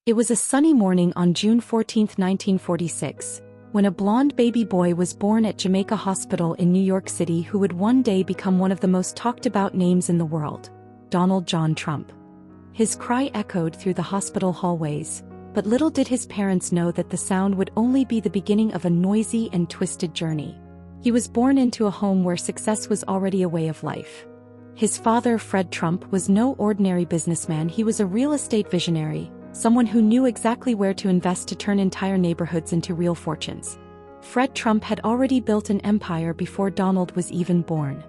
It was a sunny morning on June 14, 1946, when a blonde baby boy was born at Jamaica Hospital in New York City who would one day become one of the most talked-about names in the world, Donald John Trump. His cry echoed through the hospital hallways, but little did his parents know that the sound would only be the beginning of a noisy and twisted journey. He was born into a home where success was already a way of life. His father, Fred Trump, was no ordinary businessman. He was a real estate visionary, someone who knew exactly where to invest to turn entire neighborhoods into real fortunes. Fred Trump had already built an empire before Donald was even born.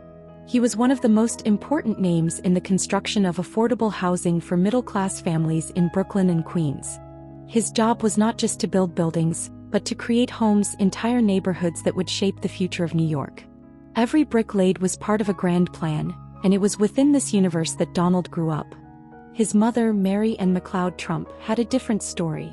He was one of the most important names in the construction of affordable housing for middle-class families in Brooklyn and Queens. His job was not just to build buildings, but to create homes, entire neighborhoods that would shape the future of New York. Every brick laid was part of a grand plan, and it was within this universe that Donald grew up. His mother, Mary Ann MacLeod Trump, had a different story.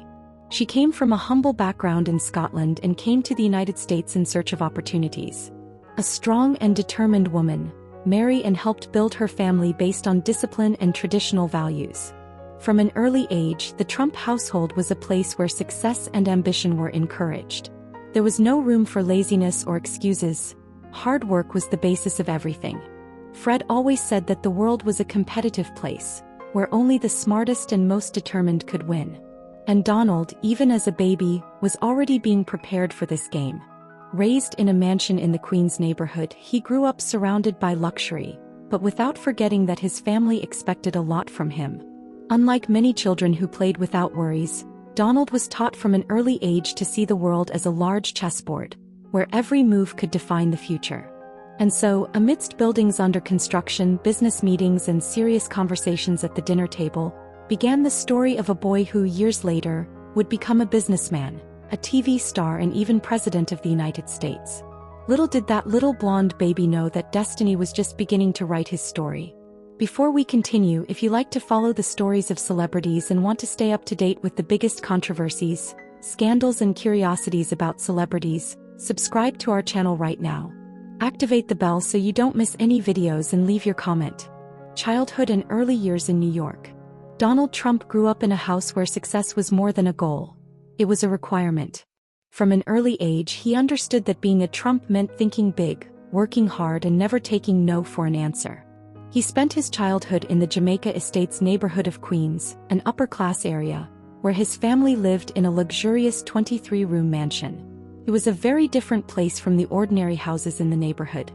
She came from a humble background in Scotland and came to the United States in search of opportunities. A strong and determined woman, Mary Ann helped build her family based on discipline and traditional values. From an early age, the Trump household was a place where success and ambition were encouraged. There was no room for laziness or excuses. Hard work was the basis of everything. Fred always said that the world was a competitive place, where only the smartest and most determined could win. And Donald, even as a baby, was already being prepared for this game. Raised in a mansion in the Queens neighborhood, he grew up surrounded by luxury, but without forgetting that his family expected a lot from him. Unlike many children who played without worries, Donald was taught from an early age to see the world as a large chessboard, where every move could define the future. And so, amidst buildings under construction, business meetings, and serious conversations at the dinner table, began the story of a boy who, years later, would become a businessman, a TV star, and even president of the United States. Little did that little blonde baby know that destiny was just beginning to write his story. Before we continue, if you like to follow the stories of celebrities and want to stay up to date with the biggest controversies, scandals, and curiosities about celebrities, subscribe to our channel right now. Activate the bell so you don't miss any videos and leave your comment. Childhood and early years in New York. Donald Trump grew up in a house where success was more than a goal. It was a requirement. From an early age, he understood that being a Trump meant thinking big, working hard, and never taking no for an answer. He spent his childhood in the Jamaica Estates neighborhood of Queens, an upper-class area, where his family lived in a luxurious 23-room mansion. It was a very different place from the ordinary houses in the neighborhood.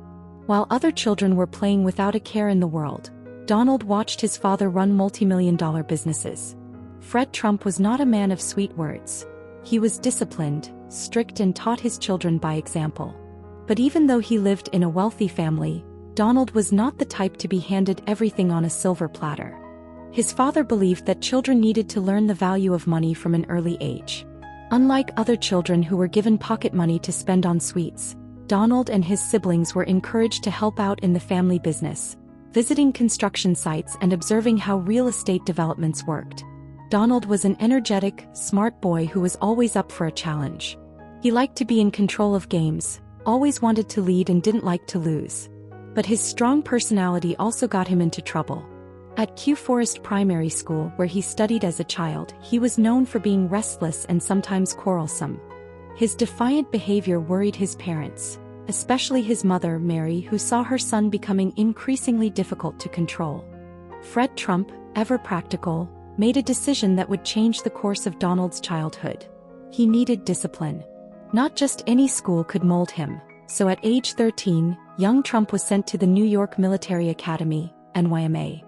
While other children were playing without a care in the world, Donald watched his father run multi-million-dollar businesses. Fred Trump was not a man of sweet words. He was disciplined, strict, and taught his children by example. But even though he lived in a wealthy family, Donald was not the type to be handed everything on a silver platter. His father believed that children needed to learn the value of money from an early age. Unlike other children who were given pocket money to spend on sweets, Donald and his siblings were encouraged to help out in the family business, visiting construction sites and observing how real estate developments worked. Donald was an energetic, smart boy who was always up for a challenge. He liked to be in control of games, always wanted to lead, and didn't like to lose. But his strong personality also got him into trouble. At Kew Forest Primary School, where he studied as a child, he was known for being restless and sometimes quarrelsome. His defiant behavior worried his parents, especially his mother, Mary, who saw her son becoming increasingly difficult to control. Fred Trump, ever practical, made a decision that would change the course of Donald's childhood. He needed discipline. Not just any school could mold him, so at age 13, young Trump was sent to the New York Military Academy, NYMA.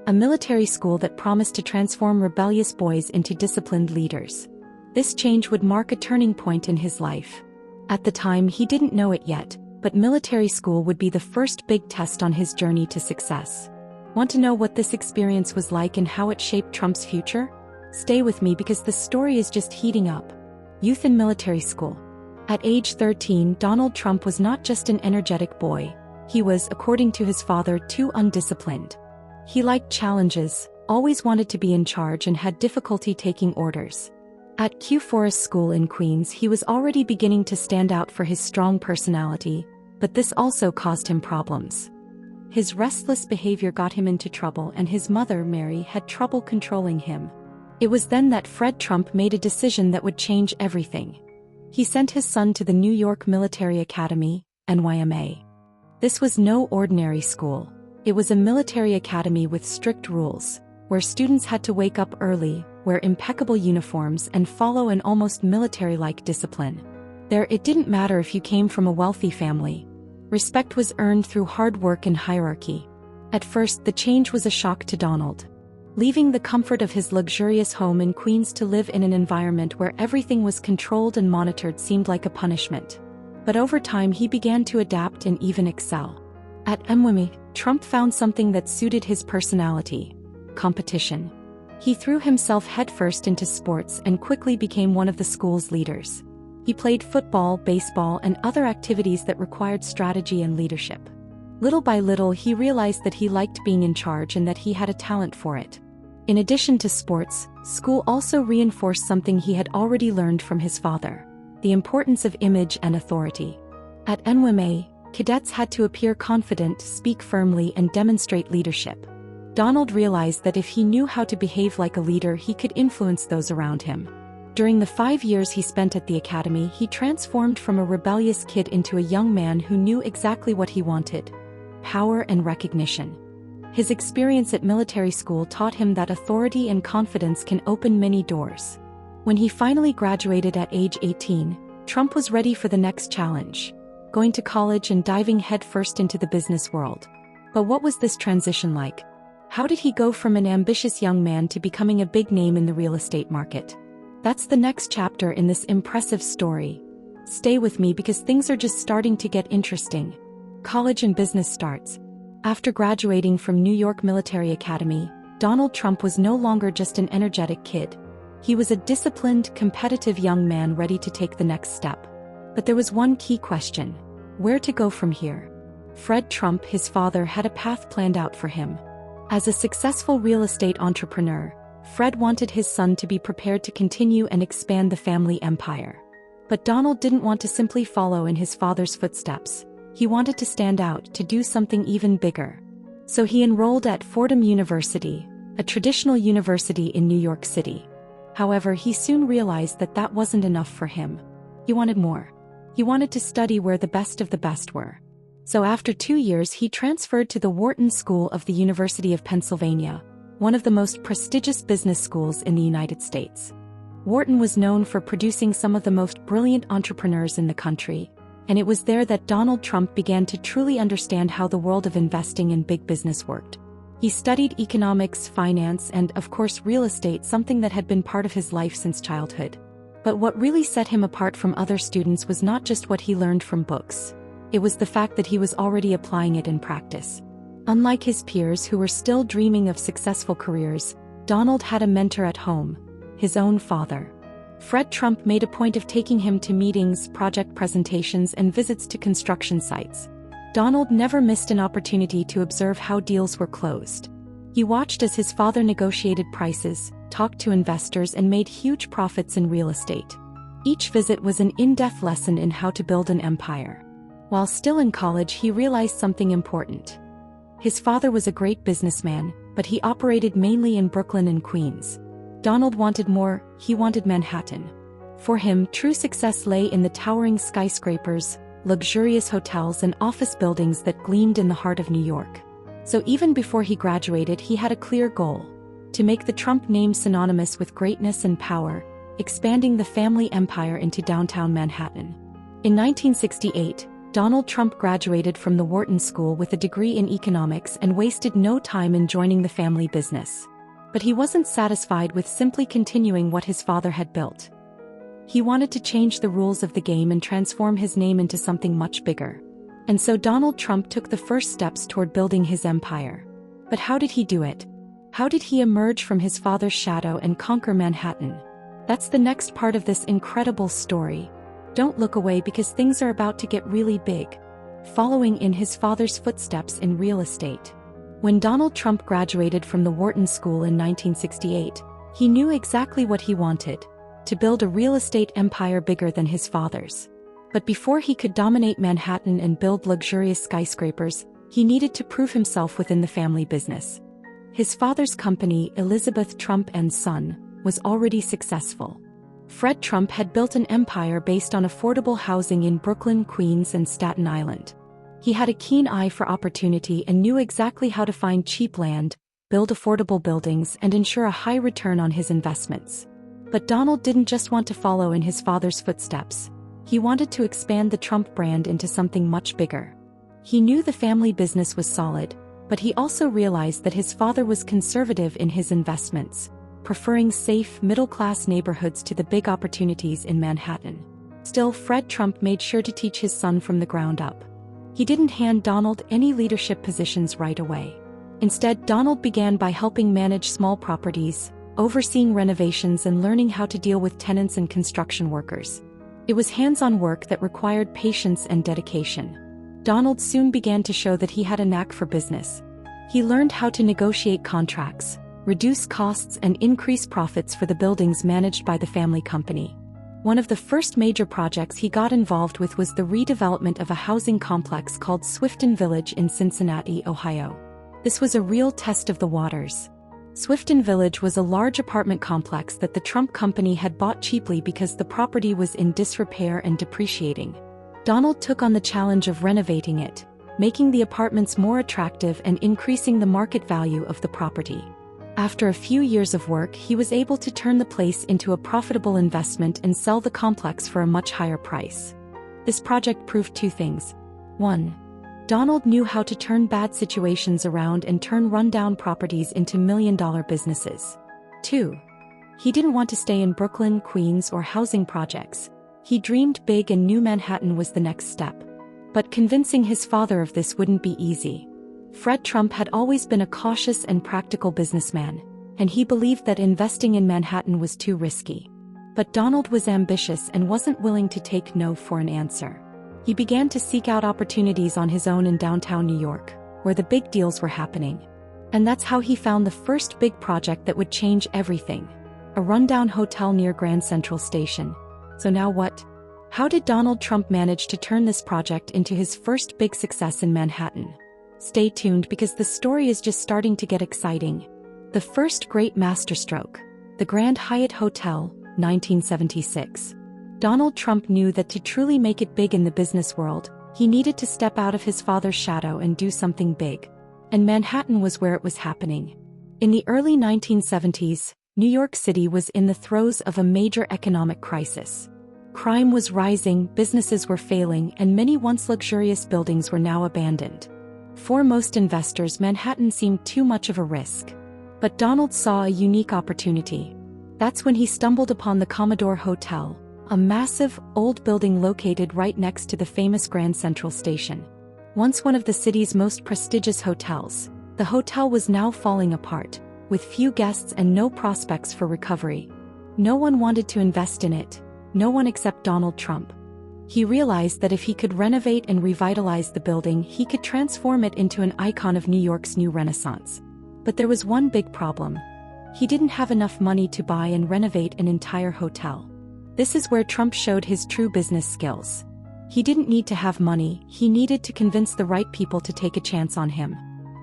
A military school that promised to transform rebellious boys into disciplined leaders. This change would mark a turning point in his life. At the time, he didn't know it yet, but military school would be the first big test on his journey to success. Want to know what this experience was like and how it shaped Trump's future? Stay with me because the story is just heating up. Youth in military school. At age 13, Donald Trump was not just an energetic boy. He was, according to his father, too undisciplined. He liked challenges, always wanted to be in charge, and had difficulty taking orders. At Kew Forest School in Queens, he was already beginning to stand out for his strong personality, but this also caused him problems. His restless behavior got him into trouble, and his mother, Mary, had trouble controlling him. It was then that Fred Trump made a decision that would change everything. He sent his son to the New York Military Academy, NYMA. This was no ordinary school. It was a military academy with strict rules, where students had to wake up early, wear impeccable uniforms, and follow an almost military-like discipline. There, it didn't matter if you came from a wealthy family. Respect was earned through hard work and hierarchy. At first, the change was a shock to Donald. Leaving the comfort of his luxurious home in Queens to live in an environment where everything was controlled and monitored seemed like a punishment. But over time he began to adapt and even excel. At NYMA, Trump found something that suited his personality: competition. He threw himself headfirst into sports and quickly became one of the school's leaders. He played football, baseball, and other activities that required strategy and leadership. Little by little he realized that he liked being in charge and that he had a talent for it. In addition to sports, school also reinforced something he had already learned from his father: the importance of image and authority. At NYMA, cadets had to appear confident, speak firmly, and demonstrate leadership. Donald realized that if he knew how to behave like a leader, he could influence those around him. During the 5 years he spent at the academy, he transformed from a rebellious kid into a young man who knew exactly what he wanted: power and recognition. His experience at military school taught him that authority and confidence can open many doors. When he finally graduated at age 18, Trump was ready for the next challenge: going to college and diving headfirst into the business world. But what was this transition like? How did he go from an ambitious young man to becoming a big name in the real estate market? That's the next chapter in this impressive story. Stay with me because things are just starting to get interesting. College and business starts. After graduating from New York Military Academy, Donald Trump was no longer just an energetic kid. He was a disciplined, competitive young man ready to take the next step. But there was one key question: where to go from here? Fred Trump, his father, had a path planned out for him. As a successful real estate entrepreneur, Fred wanted his son to be prepared to continue and expand the family empire. But Donald didn't want to simply follow in his father's footsteps. He wanted to stand out, to do something even bigger. So he enrolled at Fordham University, a traditional university in New York City. However, he soon realized that that wasn't enough for him. He wanted more. He wanted to study where the best of the best were. So after 2 years he transferred to the Wharton School of the University of Pennsylvania, one of the most prestigious business schools in the United States. Wharton was known for producing some of the most brilliant entrepreneurs in the country, and it was there that Donald Trump began to truly understand how the world of investing and big business worked. He studied economics, finance, and, of course, real estate, something that had been part of his life since childhood. But what really set him apart from other students was not just what he learned from books. It was the fact that he was already applying it in practice. Unlike his peers who were still dreaming of successful careers, Donald had a mentor at home: his own father. Fred Trump made a point of taking him to meetings, project presentations, and visits to construction sites. Donald never missed an opportunity to observe how deals were closed. He watched as his father negotiated prices, talked to investors, and made huge profits in real estate. Each visit was an in-depth lesson in how to build an empire. While still in college, he realized something important. His father was a great businessman, but he operated mainly in Brooklyn and Queens. Donald wanted more. He wanted Manhattan. For him, true success lay in the towering skyscrapers, luxurious hotels, and office buildings that gleamed in the heart of New York. So even before he graduated, he had a clear goal: to make the Trump name synonymous with greatness and power, expanding the family empire into downtown Manhattan. In 1968, Donald Trump graduated from the Wharton School with a degree in economics and wasted no time in joining the family business. But he wasn't satisfied with simply continuing what his father had built. He wanted to change the rules of the game and transform his name into something much bigger. And so Donald Trump took the first steps toward building his empire. But how did he do it? How did he emerge from his father's shadow and conquer Manhattan? That's the next part of this incredible story. Don't look away because things are about to get really big. Following in his father's footsteps in real estate. When Donald Trump graduated from the Wharton School in 1968, he knew exactly what he wanted: to build a real estate empire bigger than his father's. But before he could dominate Manhattan and build luxurious skyscrapers, he needed to prove himself within the family business. His father's company, Elizabeth Trump and Son, was already successful. Fred Trump had built an empire based on affordable housing in Brooklyn, Queens, and Staten Island. He had a keen eye for opportunity and knew exactly how to find cheap land, build affordable buildings, and ensure a high return on his investments. But Donald didn't just want to follow in his father's footsteps. He wanted to expand the Trump brand into something much bigger. He knew the family business was solid, but he also realized that his father was conservative in his investments, preferring safe, middle-class neighborhoods to the big opportunities in Manhattan. Still, Fred Trump made sure to teach his son from the ground up. He didn't hand Donald any leadership positions right away. Instead, Donald began by helping manage small properties, overseeing renovations, and learning how to deal with tenants and construction workers. It was hands-on work that required patience and dedication. Donald soon began to show that he had a knack for business. He learned how to negotiate contracts, reduce costs, and increase profits for the buildings managed by the family company. One of the first major projects he got involved with was the redevelopment of a housing complex called Swifton Village in Cincinnati, Ohio. This was a real test of the waters. Swifton Village was a large apartment complex that the Trump company had bought cheaply because the property was in disrepair and depreciating. Donald took on the challenge of renovating it, making the apartments more attractive and increasing the market value of the property. After a few years of work, he was able to turn the place into a profitable investment and sell the complex for a much higher price. This project proved two things. 1. Donald knew how to turn bad situations around and turn rundown properties into million-dollar businesses. 2. He didn't want to stay in Brooklyn, Queens, or housing projects. He dreamed big and knew Manhattan was the next step. But convincing his father of this wouldn't be easy. Fred Trump had always been a cautious and practical businessman, and he believed that investing in Manhattan was too risky. But Donald was ambitious and wasn't willing to take no for an answer. He began to seek out opportunities on his own in downtown New York, where the big deals were happening. And that's how he found the first big project that would change everything: a rundown hotel near Grand Central Station. So now what? How did Donald Trump manage to turn this project into his first big success in Manhattan? Stay tuned, because the story is just starting to get exciting. The first great masterstroke. The Grand Hyatt Hotel, 1976. Donald Trump knew that to truly make it big in the business world, he needed to step out of his father's shadow and do something big. And Manhattan was where it was happening. In the early 1970s, New York City was in the throes of a major economic crisis. Crime was rising, businesses were failing, and many once luxurious buildings were now abandoned. For most investors, Manhattan seemed too much of a risk. But Donald saw a unique opportunity. That's when he stumbled upon the Commodore Hotel, a massive, old building located right next to the famous Grand Central Station. Once one of the city's most prestigious hotels, the hotel was now falling apart, with few guests and no prospects for recovery. No one wanted to invest in it, no one except Donald Trump. He realized that if he could renovate and revitalize the building, he could transform it into an icon of New York's new Renaissance. But there was one big problem. He didn't have enough money to buy and renovate an entire hotel. This is where Trump showed his true business skills. He didn't need to have money, he needed to convince the right people to take a chance on him.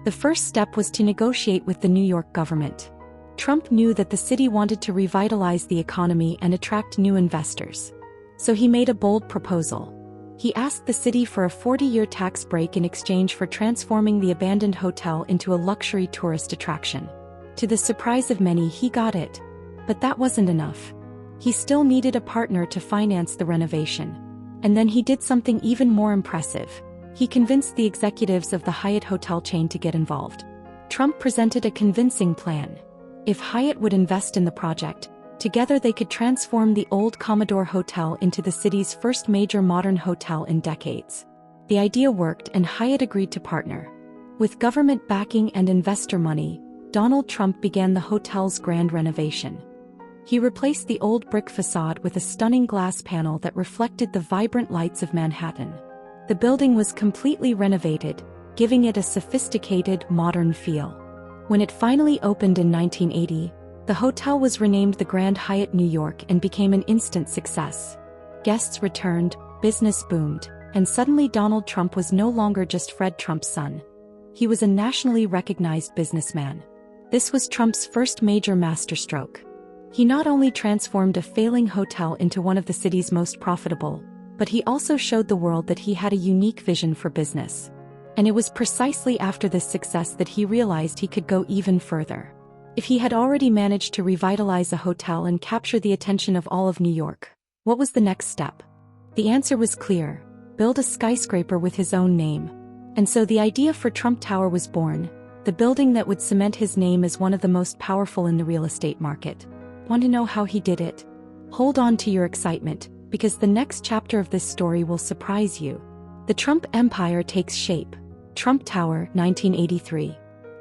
The first step was to negotiate with the New York government. Trump knew that the city wanted to revitalize the economy and attract new investors. So he made a bold proposal. He asked the city for a 40-year tax break in exchange for transforming the abandoned hotel into a luxury tourist attraction. To the surprise of many, he got it. But that wasn't enough. He still needed a partner to finance the renovation. And then he did something even more impressive. He convinced the executives of the Hyatt hotel chain to get involved. Trump presented a convincing plan. If Hyatt would invest in the project, together they could transform the old Commodore Hotel into the city's first major modern hotel in decades. The idea worked, and Hyatt agreed to partner. With government backing and investor money, Donald Trump began the hotel's grand renovation. He replaced the old brick facade with a stunning glass panel that reflected the vibrant lights of Manhattan. The building was completely renovated, giving it a sophisticated, modern feel. When it finally opened in 1980, the hotel was renamed the Grand Hyatt New York and became an instant success. Guests returned, business boomed, and suddenly Donald Trump was no longer just Fred Trump's son. He was a nationally recognized businessman. This was Trump's first major masterstroke. He not only transformed a failing hotel into one of the city's most profitable, but he also showed the world that he had a unique vision for business. And it was precisely after this success that he realized he could go even further. If he had already managed to revitalize a hotel and capture the attention of all of New York, what was the next step? The answer was clear: build a skyscraper with his own name. And so the idea for Trump Tower was born, the building that would cement his name as one of the most powerful in the real estate market. Want to know how he did it? Hold on to your excitement, because the next chapter of this story will surprise you. The Trump Empire takes shape. Trump Tower, 1983.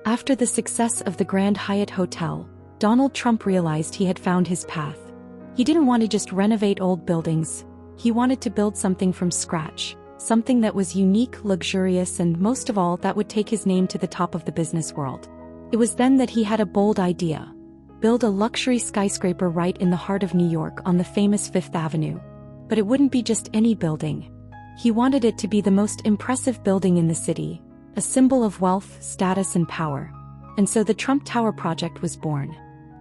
After the success of the Grand Hyatt Hotel, Donald Trump realized he had found his path. He didn't want to just renovate old buildings. He wanted to build something from scratch, something that was unique, luxurious, and most of all, that would take his name to the top of the business world. It was then that he had a bold idea: build a luxury skyscraper right in the heart of New York on the famous Fifth Avenue. But it wouldn't be just any building. He wanted it to be the most impressive building in the city, a symbol of wealth, status, and power. And so the Trump Tower project was born.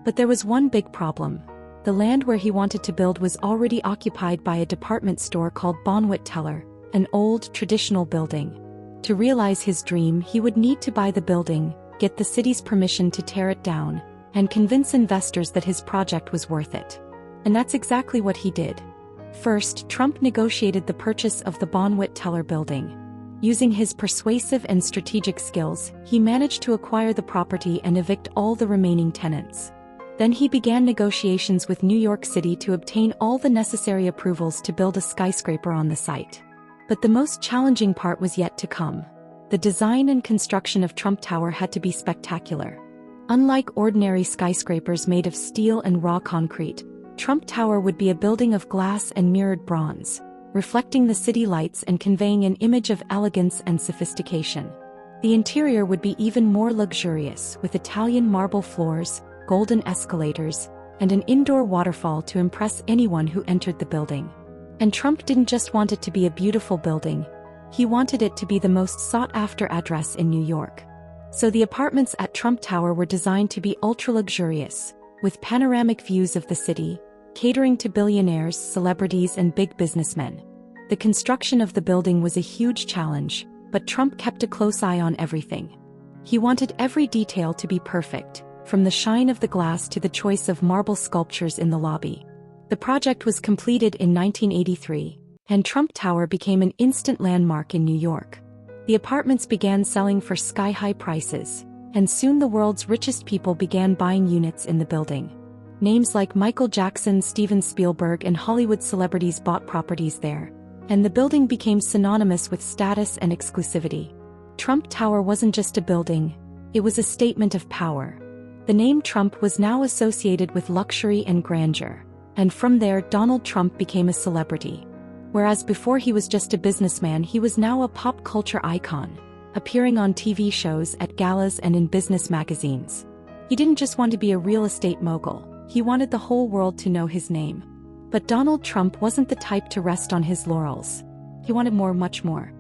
But there was one big problem. The land where he wanted to build was already occupied by a department store called Bonwit Teller, an old, traditional building. To realize his dream, he would need to buy the building, get the city's permission to tear it down, and convince investors that his project was worth it. And that's exactly what he did. First, Trump negotiated the purchase of the Bonwit Teller building. Using his persuasive and strategic skills, he managed to acquire the property and evict all the remaining tenants. Then he began negotiations with New York City to obtain all the necessary approvals to build a skyscraper on the site. But the most challenging part was yet to come. The design and construction of Trump Tower had to be spectacular. Unlike ordinary skyscrapers made of steel and raw concrete, Trump Tower would be a building of glass and mirrored bronze, reflecting the city lights and conveying an image of elegance and sophistication. The interior would be even more luxurious, with Italian marble floors, golden escalators, and an indoor waterfall to impress anyone who entered the building. And Trump didn't just want it to be a beautiful building, he wanted it to be the most sought-after address in New York. So the apartments at Trump Tower were designed to be ultra-luxurious, with panoramic views of the city, catering to billionaires, celebrities, and big businessmen. The construction of the building was a huge challenge, but Trump kept a close eye on everything. He wanted every detail to be perfect, from the shine of the glass to the choice of marble sculptures in the lobby. The project was completed in 1983, and Trump Tower became an instant landmark in New York. The apartments began selling for sky-high prices, and soon the world's richest people began buying units in the building. Names like Michael Jackson, Steven Spielberg, and Hollywood celebrities bought properties there, and the building became synonymous with status and exclusivity. Trump Tower wasn't just a building, it was a statement of power. The name Trump was now associated with luxury and grandeur, and from there Donald Trump became a celebrity. Whereas before he was just a businessman, he was now a pop culture icon, appearing on TV shows, at galas, and in business magazines. He didn't just want to be a real estate mogul, he wanted the whole world to know his name. But Donald Trump wasn't the type to rest on his laurels. He wanted more, much more.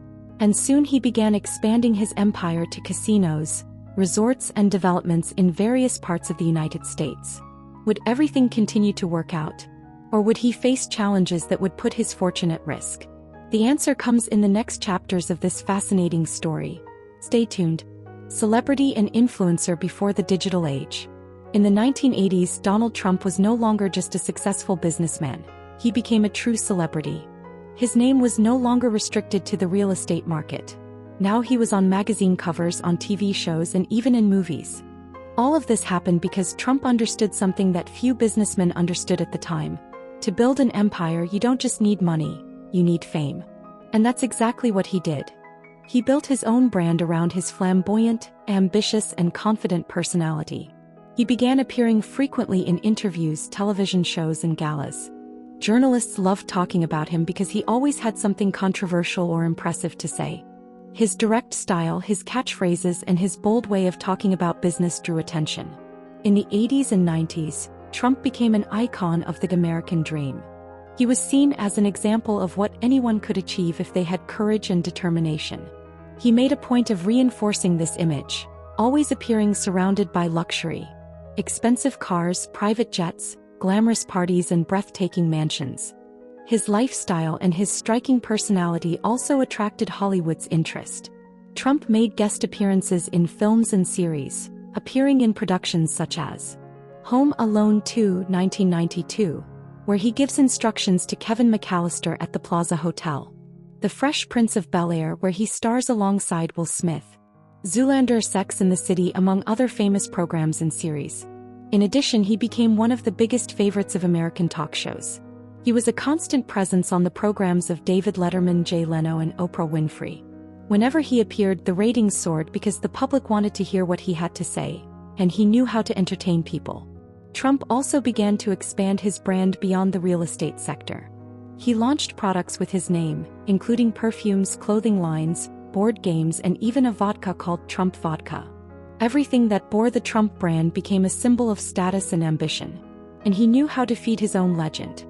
And soon he began expanding his empire to casinos, resorts, and developments in various parts of the United States. Would everything continue to work out? Or would he face challenges that would put his fortune at risk? The answer comes in the next chapters of this fascinating story. Stay tuned. Celebrity and influencer before the digital age. In the 1980s, Donald Trump was no longer just a successful businessman. He became a true celebrity. His name was no longer restricted to the real estate market. Now he was on magazine covers, on TV shows, and even in movies. All of this happened because Trump understood something that few businessmen understood at the time. To build an empire, you don't just need money, you need fame. And that's exactly what he did. He built his own brand around his flamboyant, ambitious, and confident personality. He began appearing frequently in interviews, television shows, and galas. Journalists loved talking about him because he always had something controversial or impressive to say. His direct style, his catchphrases, and his bold way of talking about business drew attention. In the 80s and 90s, Trump became an icon of the American dream. He was seen as an example of what anyone could achieve if they had courage and determination. He made a point of reinforcing this image, always appearing surrounded by luxury. Expensive cars, private jets, glamorous parties and breathtaking mansions. His lifestyle and his striking personality also attracted Hollywood's interest. Trump made guest appearances in films and series, appearing in productions such as Home Alone 2, 1992, where he gives instructions to Kevin McAllister at the Plaza Hotel. The Fresh Prince of Bel-Air, where he stars alongside Will Smith. Zoolander, Sex and the City, among other famous programs and series. In addition, he became one of the biggest favorites of American talk shows. He was a constant presence on the programs of David Letterman, Jay Leno, and Oprah Winfrey. Whenever he appeared, the ratings soared because the public wanted to hear what he had to say, and he knew how to entertain people. Trump also began to expand his brand beyond the real estate sector. He launched products with his name, including perfumes, clothing lines, board games, and even a vodka called Trump Vodka. Everything that bore the Trump brand became a symbol of status and ambition, and he knew how to feed his own legend.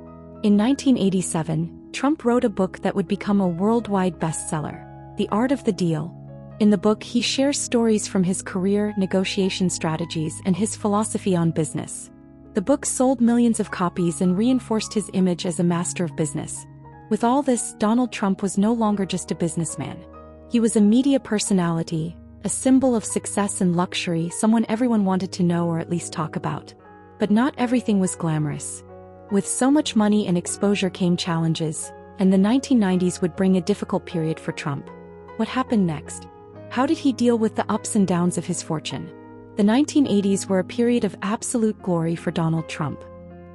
In 1987, Trump wrote a book that would become a worldwide bestseller, The Art of the Deal. In the book, he shares stories from his career, negotiation strategies, and his philosophy on business. The book sold millions of copies and reinforced his image as a master of business. With all this, Donald Trump was no longer just a businessman. He was a media personality, a symbol of success and luxury, someone everyone wanted to know or at least talk about. But not everything was glamorous. With so much money and exposure came challenges, and the 1990s would bring a difficult period for Trump. What happened next? How did he deal with the ups and downs of his fortune? The 1980s were a period of absolute glory for Donald Trump.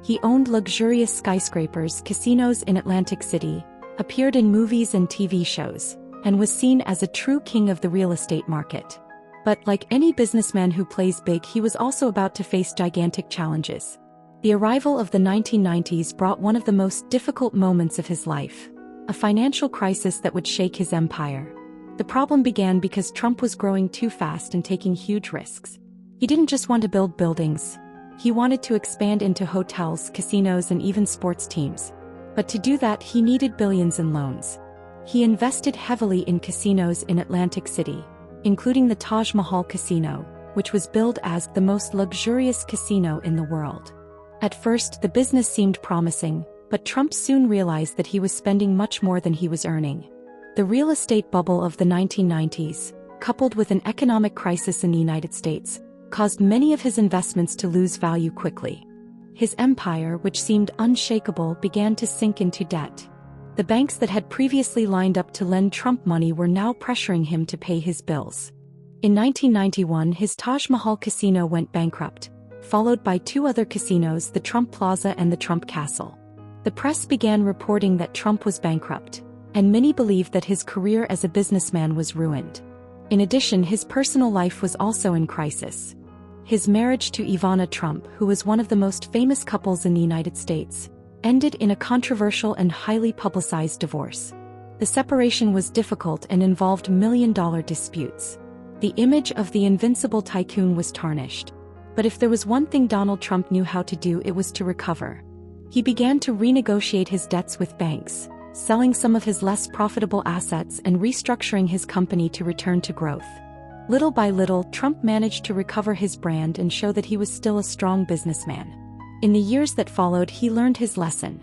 He owned luxurious skyscrapers, casinos in Atlantic City, appeared in movies and TV shows, and was seen as a true king of the real estate market. But like any businessman who plays big, he was also about to face gigantic challenges. The arrival of the 1990s brought one of the most difficult moments of his life, a financial crisis that would shake his empire. The problem began because Trump was growing too fast and taking huge risks. He didn't just want to build buildings. He wanted to expand into hotels, casinos, and even sports teams. But to do that, he needed billions in loans. He invested heavily in casinos in Atlantic City, including the Taj Mahal Casino, which was billed as the most luxurious casino in the world. At first, the business seemed promising, but Trump soon realized that he was spending much more than he was earning. The real estate bubble of the 1990s, coupled with an economic crisis in the United States, caused many of his investments to lose value quickly. His empire, which seemed unshakable, began to sink into debt. The banks that had previously lined up to lend Trump money were now pressuring him to pay his bills. In 1991, his Taj Mahal Casino went bankrupt, followed by two other casinos, the Trump Plaza and the Trump Castle. The press began reporting that Trump was bankrupt, and many believed that his career as a businessman was ruined. In addition, his personal life was also in crisis. His marriage to Ivana Trump, who was one of the most famous couples in the United States, ended in a controversial and highly publicized divorce. The separation was difficult and involved million-dollar disputes. The image of the invincible tycoon was tarnished. But if there was one thing Donald Trump knew how to do, it was to recover. He began to renegotiate his debts with banks, selling some of his less profitable assets and restructuring his company to return to growth. Little by little, Trump managed to recover his brand and show that he was still a strong businessman. In the years that followed, he learned his lesson.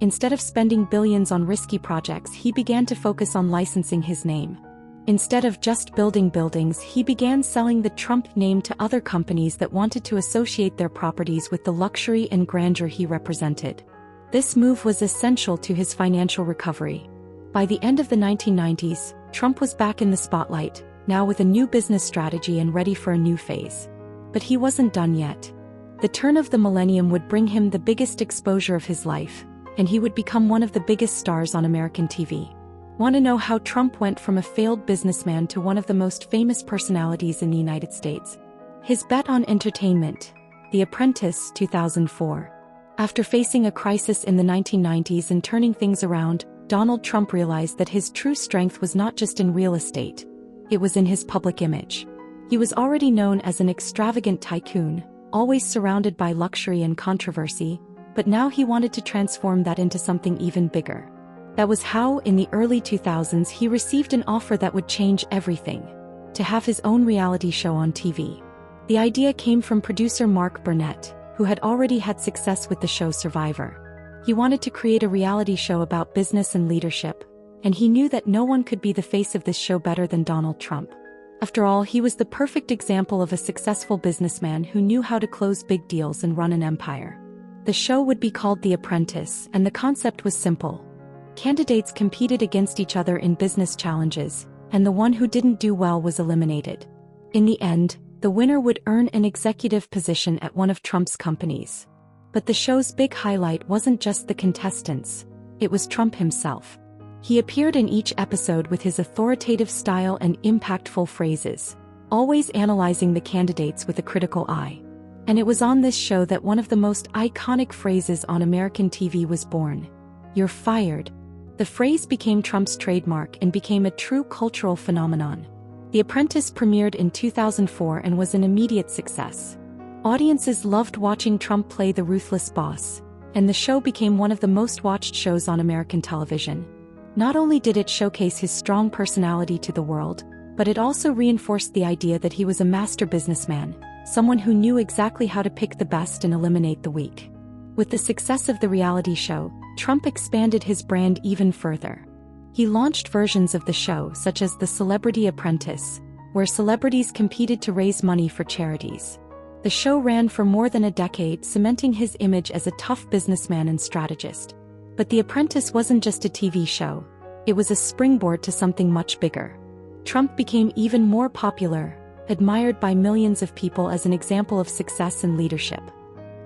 Instead of spending billions on risky projects, he began to focus on licensing his name. Instead of just building buildings, he began selling the Trump name to other companies that wanted to associate their properties with the luxury and grandeur he represented. This move was essential to his financial recovery. By the end of the 1990s, Trump was back in the spotlight, now with a new business strategy and ready for a new phase. But he wasn't done yet. The turn of the millennium would bring him the biggest exposure of his life, and he would become one of the biggest stars on American TV. Want to know how Trump went from a failed businessman to one of the most famous personalities in the United States? His bet on entertainment. The Apprentice, 2004. After facing a crisis in the 1990s and turning things around, Donald Trump realized that his true strength was not just in real estate. It was in his public image. He was already known as an extravagant tycoon, always surrounded by luxury and controversy, but now he wanted to transform that into something even bigger. That was how, in the early 2000s, he received an offer that would change everything: to have his own reality show on TV. The idea came from producer Mark Burnett, who had already had success with the show Survivor. He wanted to create a reality show about business and leadership, and he knew that no one could be the face of this show better than Donald Trump. After all, he was the perfect example of a successful businessman who knew how to close big deals and run an empire. The show would be called The Apprentice, and the concept was simple. Candidates competed against each other in business challenges, and the one who didn't do well was eliminated. In the end, the winner would earn an executive position at one of Trump's companies. But the show's big highlight wasn't just the contestants, it was Trump himself. He appeared in each episode with his authoritative style and impactful phrases, always analyzing the candidates with a critical eye. And it was on this show that one of the most iconic phrases on American TV was born. "You're fired." The phrase became Trump's trademark and became a true cultural phenomenon. The Apprentice premiered in 2004 and was an immediate success. Audiences loved watching Trump play the ruthless boss, and the show became one of the most watched shows on American television. Not only did it showcase his strong personality to the world, but it also reinforced the idea that he was a master businessman, someone who knew exactly how to pick the best and eliminate the weak. With the success of the reality show, Trump expanded his brand even further. He launched versions of the show such as The Celebrity Apprentice, where celebrities competed to raise money for charities. The show ran for more than a decade, cementing his image as a tough businessman and strategist. But The Apprentice wasn't just a TV show, it was a springboard to something much bigger. Trump became even more popular, admired by millions of people as an example of success and leadership.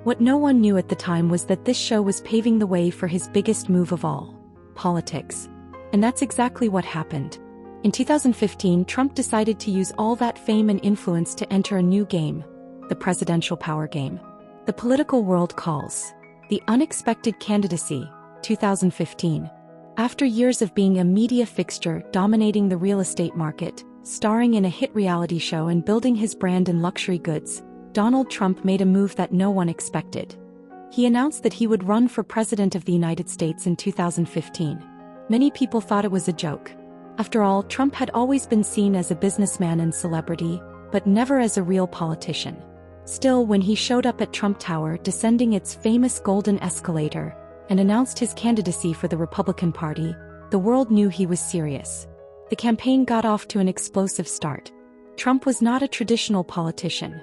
What no one knew at the time was that this show was paving the way for his biggest move of all: politics. And that's exactly what happened. In 2015, Trump decided to use all that fame and influence to enter a new game, the presidential power game. The political world calls The Unexpected Candidacy, 2015. After years of being a media fixture dominating the real estate market, starring in a hit reality show and building his brand in luxury goods, Donald Trump made a move that no one expected. He announced that he would run for president of the United States in 2015. Many people thought it was a joke. After all, Trump had always been seen as a businessman and celebrity, but never as a real politician. Still, when he showed up at Trump Tower descending its famous golden escalator, and announced his candidacy for the Republican Party, the world knew he was serious. The campaign got off to an explosive start. Trump was not a traditional politician.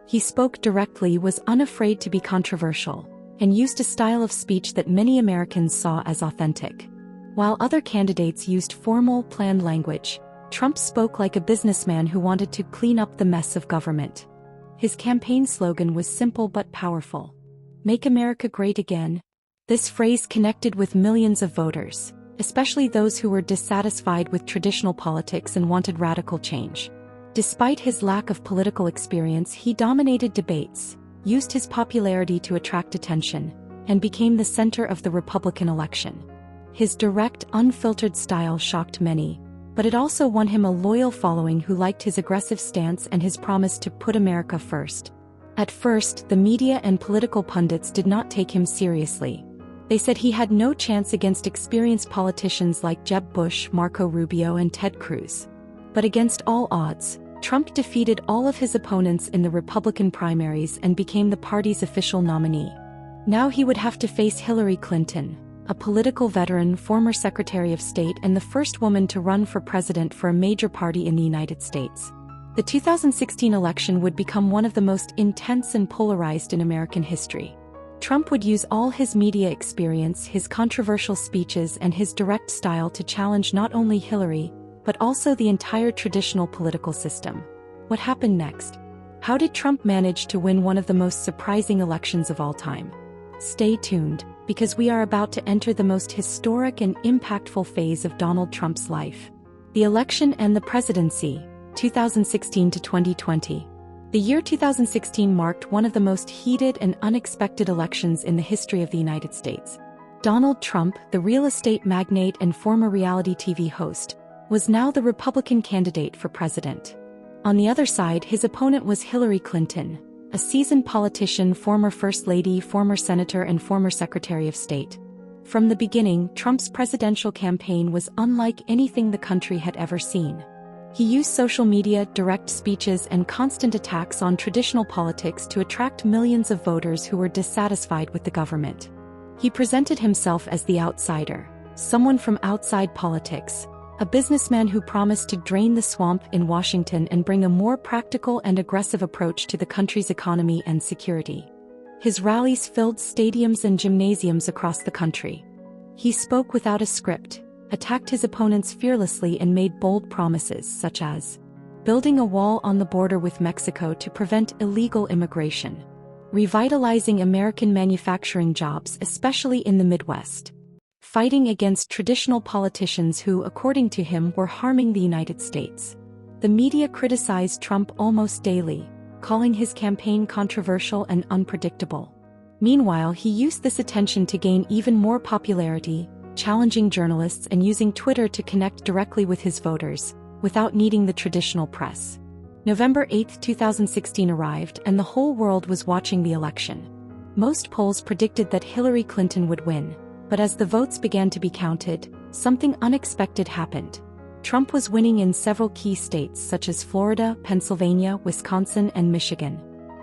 He spoke directly, was unafraid to be controversial, and used a style of speech that many Americans saw as authentic. While other candidates used formal, planned language, Trump spoke like a businessman who wanted to clean up the mess of government. His campaign slogan was simple but powerful: "Make America Great Again." This phrase connected with millions of voters, especially those who were dissatisfied with traditional politics and wanted radical change. Despite his lack of political experience, he dominated debates, used his popularity to attract attention, and became the center of the Republican election. His direct, unfiltered style shocked many, but it also won him a loyal following who liked his aggressive stance and his promise to put America first. At first, the media and political pundits did not take him seriously. They said he had no chance against experienced politicians like Jeb Bush, Marco Rubio, and Ted Cruz. But against all odds, Trump defeated all of his opponents in the Republican primaries and became the party's official nominee. Now he would have to face Hillary Clinton, a political veteran, former Secretary of State, and the first woman to run for president for a major party in the United States. The 2016 election would become one of the most intense and polarized in American history. Trump would use all his media experience, his controversial speeches, and his direct style to challenge not only Hillary, but also the entire traditional political system. What happened next? How did Trump manage to win one of the most surprising elections of all time? Stay tuned, because we are about to enter the most historic and impactful phase of Donald Trump's life. The election and the presidency, 2016 to 2020. The year 2016 marked one of the most heated and unexpected elections in the history of the United States. Donald Trump, the real estate magnate and former reality TV host, was now the Republican candidate for president. On the other side, his opponent was Hillary Clinton, a seasoned politician, former First Lady, former Senator, and former Secretary of State. From the beginning, Trump's presidential campaign was unlike anything the country had ever seen. He used social media, direct speeches, and constant attacks on traditional politics to attract millions of voters who were dissatisfied with the government. He presented himself as the outsider, someone from outside politics, a businessman who promised to drain the swamp in Washington and bring a more practical and aggressive approach to the country's economy and security. His rallies filled stadiums and gymnasiums across the country. He spoke without a script, attacked his opponents fearlessly, and made bold promises such as building a wall on the border with Mexico to prevent illegal immigration, revitalizing American manufacturing jobs especially in the Midwest, fighting against traditional politicians who, according to him, were harming the United States. The media criticized Trump almost daily, calling his campaign controversial and unpredictable. Meanwhile, he used this attention to gain even more popularity, challenging journalists and using Twitter to connect directly with his voters, without needing the traditional press. November 8, 2016 arrived and the whole world was watching the election. Most polls predicted that Hillary Clinton would win, but as the votes began to be counted, something unexpected happened. Trump was winning in several key states such as Florida, Pennsylvania, Wisconsin, and Michigan.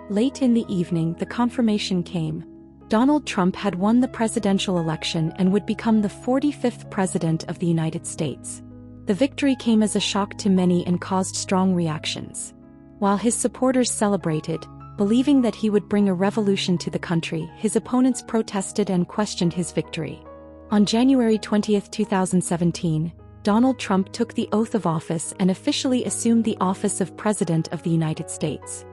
Late in the evening, the confirmation came. Donald Trump had won the presidential election and would become the 45th president of the United States. The victory came as a shock to many and caused strong reactions. While his supporters celebrated, believing that he would bring a revolution to the country, his opponents protested and questioned his victory. On January 20, 2017, Donald Trump took the oath of office and officially assumed the office of President of the United States.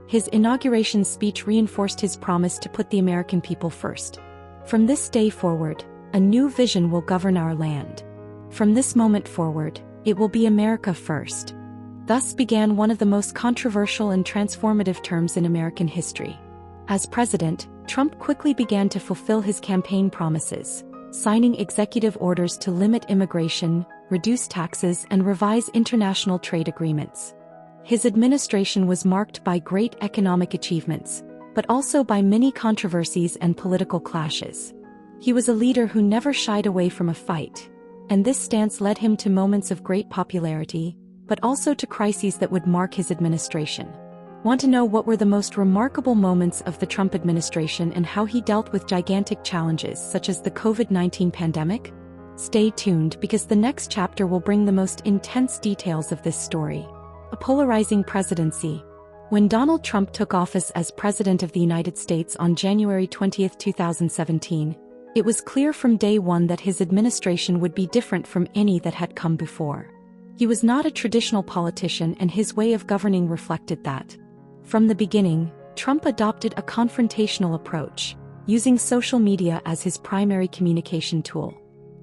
His inauguration speech reinforced his promise to put the American people first. From this day forward, a new vision will govern our land. From this moment forward, it will be America first. Thus began one of the most controversial and transformative terms in American history. As president, Trump quickly began to fulfill his campaign promises, signing executive orders to limit immigration, reduce taxes, and revise international trade agreements. His administration was marked by great economic achievements, but also by many controversies and political clashes. He was a leader who never shied away from a fight, and this stance led him to moments of great popularity, but also to crises that would mark his administration. Want to know what were the most remarkable moments of the Trump administration and how he dealt with gigantic challenges such as the COVID-19 pandemic? Stay tuned because the next chapter will bring the most intense details of this story. A polarizing presidency. When Donald Trump took office as President of the United States on January 20, 2017, it was clear from day one that his administration would be different from any that had come before. He was not a traditional politician, and his way of governing reflected that. From the beginning, Trump adopted a confrontational approach, using social media as his primary communication tool.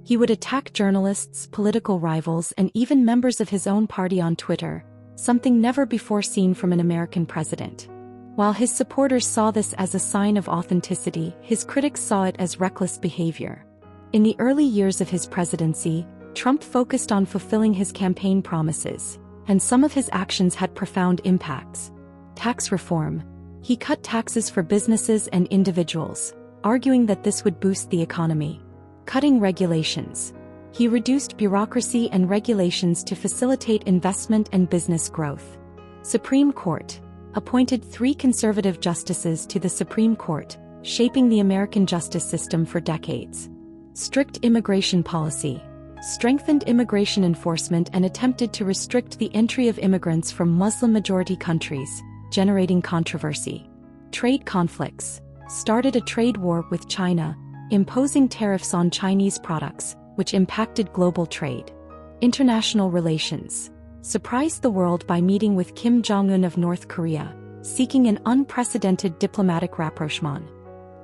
He would attack journalists, political rivals, and even members of his own party on Twitter, something never before seen from an American president. While his supporters saw this as a sign of authenticity, his critics saw it as reckless behavior. In the early years of his presidency, Trump focused on fulfilling his campaign promises, and some of his actions had profound impacts. Tax reform. He cut taxes for businesses and individuals, arguing that this would boost the economy. Cutting regulations. He reduced bureaucracy and regulations to facilitate investment and business growth. Supreme Court. Appointed 3 conservative justices to the Supreme Court, shaping the American justice system for decades. Strict immigration policy. Strengthened immigration enforcement and attempted to restrict the entry of immigrants from Muslim-majority countries, generating controversy. Trade conflicts. Started a trade war with China, imposing tariffs on Chinese products, which impacted global trade. International relations. Surprised the world by meeting with Kim Jong-un of North Korea, seeking an unprecedented diplomatic rapprochement.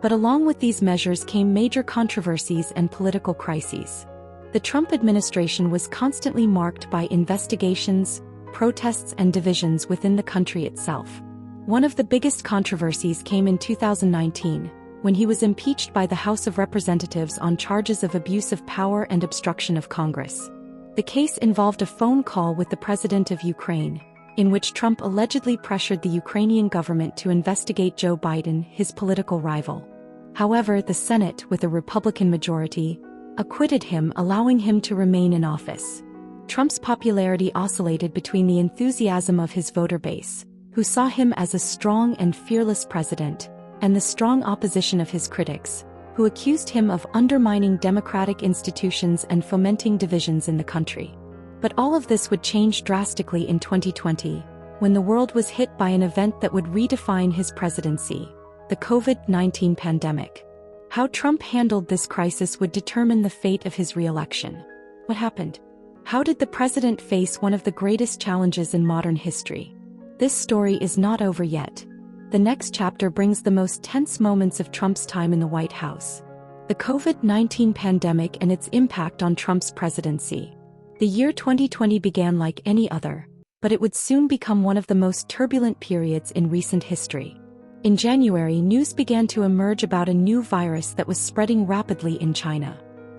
But along with these measures came major controversies and political crises. The Trump administration was constantly marked by investigations, protests, and divisions within the country itself. One of the biggest controversies came in 2019, when he was impeached by the House of Representatives on charges of abuse of power and obstruction of Congress. The case involved a phone call with the president of Ukraine, in which Trump allegedly pressured the Ukrainian government to investigate Joe Biden, his political rival. However, the Senate, with a Republican majority, acquitted him, allowing him to remain in office. Trump's popularity oscillated between the enthusiasm of his voter base, who saw him as a strong and fearless president, and the strong opposition of his critics, who accused him of undermining democratic institutions and fomenting divisions in the country. But all of this would change drastically in 2020, when the world was hit by an event that would redefine his presidency: the COVID-19 pandemic. How Trump handled this crisis would determine the fate of his re-election. What happened? How did the president face one of the greatest challenges in modern history? This story is not over yet. The next chapter brings the most tense moments of Trump's time in the White House: the COVID-19 pandemic and its impact on Trump's presidency. The year 2020 began like any other, but it would soon become one of the most turbulent periods in recent history. In January, news began to emerge about a new virus that was spreading rapidly in China.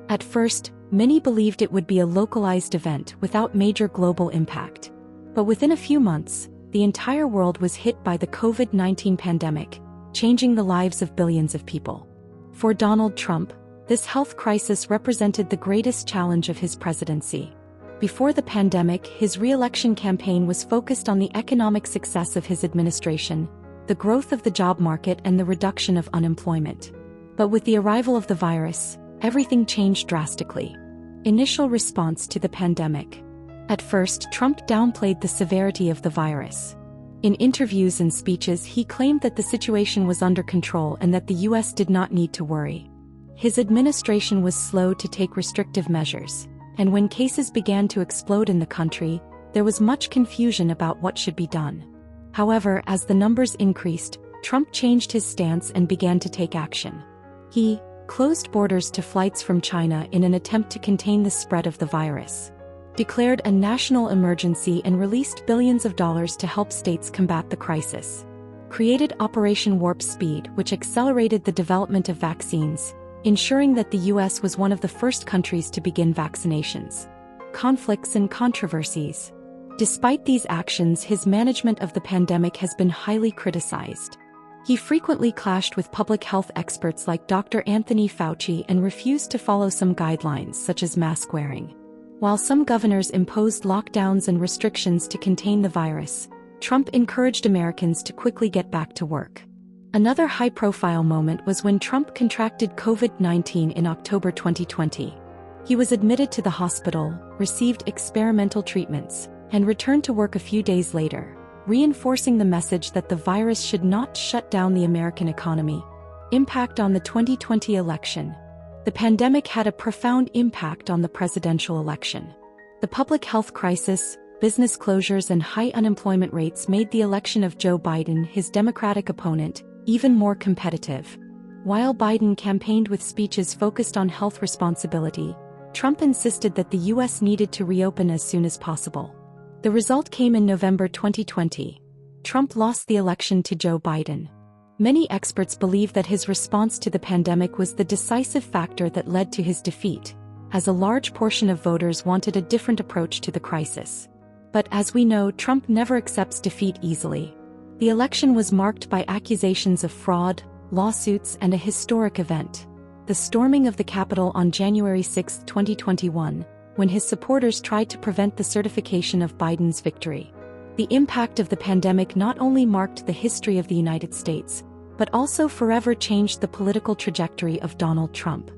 At first, many believed it would be a localized event without major global impact. But within a few months, the entire world was hit by the COVID-19 pandemic, changing the lives of billions of people. For Donald Trump, this health crisis represented the greatest challenge of his presidency. Before the pandemic, his re-election campaign was focused on the economic success of his administration, the growth of the job market, and the reduction of unemployment. But with the arrival of the virus, everything changed drastically. Initial response to the pandemic. At first, Trump downplayed the severity of the virus. In interviews and speeches, he claimed that the situation was under control and that the U.S. did not need to worry. His administration was slow to take restrictive measures, and when cases began to explode in the country, there was much confusion about what should be done. However, as the numbers increased, Trump changed his stance and began to take action. He closed borders to flights from China in an attempt to contain the spread of the virus, declared a national emergency and released billions of dollars to help states combat the crisis, created Operation Warp Speed, which accelerated the development of vaccines, ensuring that the U.S. was one of the first countries to begin vaccinations. Conflicts and controversies. Despite these actions, his management of the pandemic has been highly criticized. He frequently clashed with public health experts like Dr. Anthony Fauci and refused to follow some guidelines such as mask wearing. While some governors imposed lockdowns and restrictions to contain the virus, Trump encouraged Americans to quickly get back to work. Another high-profile moment was when Trump contracted COVID-19 in October 2020. He was admitted to the hospital, received experimental treatments, and returned to work a few days later, reinforcing the message that the virus should not shut down the American economy. Impact on the 2020 election. The pandemic had a profound impact on the presidential election. The public health crisis, business closures, and high unemployment rates made the election of Joe Biden, his Democratic opponent, even more competitive. While Biden campaigned with speeches focused on health responsibility, Trump insisted that the U.S. needed to reopen as soon as possible. The result came in November 2020. Trump lost the election to Joe Biden. Many experts believe that his response to the pandemic was the decisive factor that led to his defeat, as a large portion of voters wanted a different approach to the crisis. But as we know, Trump never accepts defeat easily. The election was marked by accusations of fraud, lawsuits, and a historic event: the storming of the Capitol on January 6, 2021, when his supporters tried to prevent the certification of Biden's victory. The impact of the pandemic not only marked the history of the United States, but also forever changed the political trajectory of Donald Trump.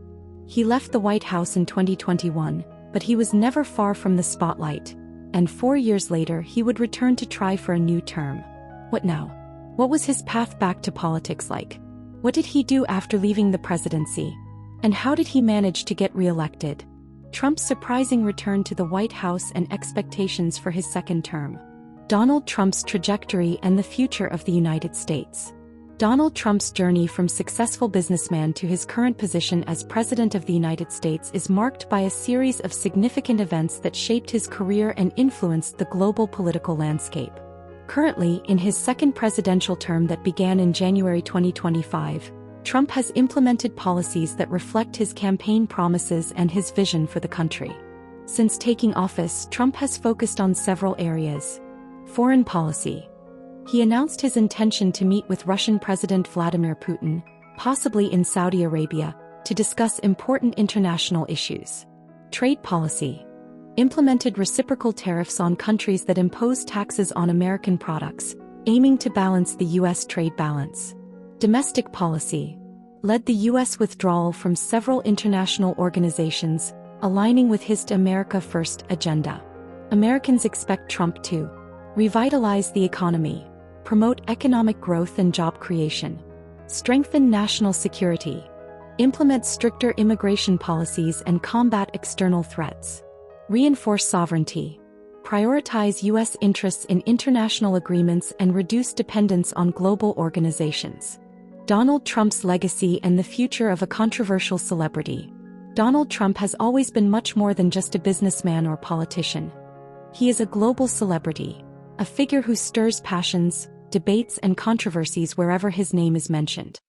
He left the White House in 2021, but he was never far from the spotlight, and 4 years later he would return to try for a new term. What now? What was his path back to politics like? What did he do after leaving the presidency? And how did he manage to get re-elected? Trump's surprising return to the White House and expectations for his second term. Donald Trump's trajectory and the future of the United States. Donald Trump's journey from successful businessman to his current position as President of the United States is marked by a series of significant events that shaped his career and influenced the global political landscape. Currently, in his second presidential term that began in January 2025, Trump has implemented policies that reflect his campaign promises and his vision for the country. Since taking office, Trump has focused on several areas. Foreign policy. He announced his intention to meet with Russian President Vladimir Putin, possibly in Saudi Arabia, to discuss important international issues. Trade policy. implemented reciprocal tariffs on countries that impose taxes on American products, aiming to balance the U.S. trade balance. Domestic policy led the U.S. withdrawal from several international organizations, aligning with his America First agenda. Americans expect Trump to revitalize the economy, promote economic growth and job creation, strengthen national security, implement stricter immigration policies and combat external threats, reinforce sovereignty, prioritize U.S. interests in international agreements and reduce dependence on global organizations. Donald Trump's legacy and the future of a controversial celebrity. Donald Trump has always been much more than just a businessman or politician. He is a global celebrity, a figure who stirs passions, debates and controversies wherever his name is mentioned.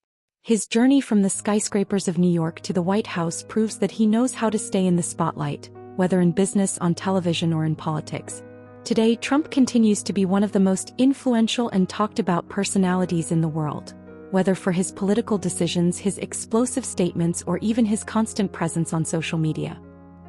His journey from the skyscrapers of New York to the White House proves that he knows how to stay in the spotlight, whether in business, on television or in politics. Today, Trump continues to be one of the most influential and talked about personalities in the world. Whether for his political decisions, his explosive statements, or even his constant presence on social media.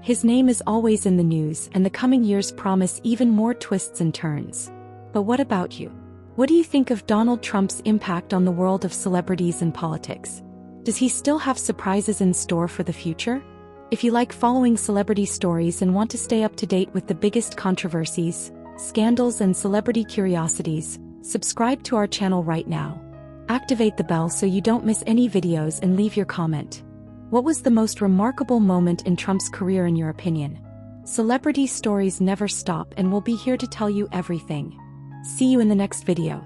His name is always in the news, and the coming years promise even more twists and turns. But what about you? What do you think of Donald Trump's impact on the world of celebrities and politics? Does he still have surprises in store for the future? If you like following celebrity stories and want to stay up to date with the biggest controversies, scandals and celebrity curiosities, subscribe to our channel right now. Activate the bell so you don't miss any videos and leave your comment. What was the most remarkable moment in Trump's career in your opinion? Celebrity stories never stop and we'll be here to tell you everything. See you in the next video.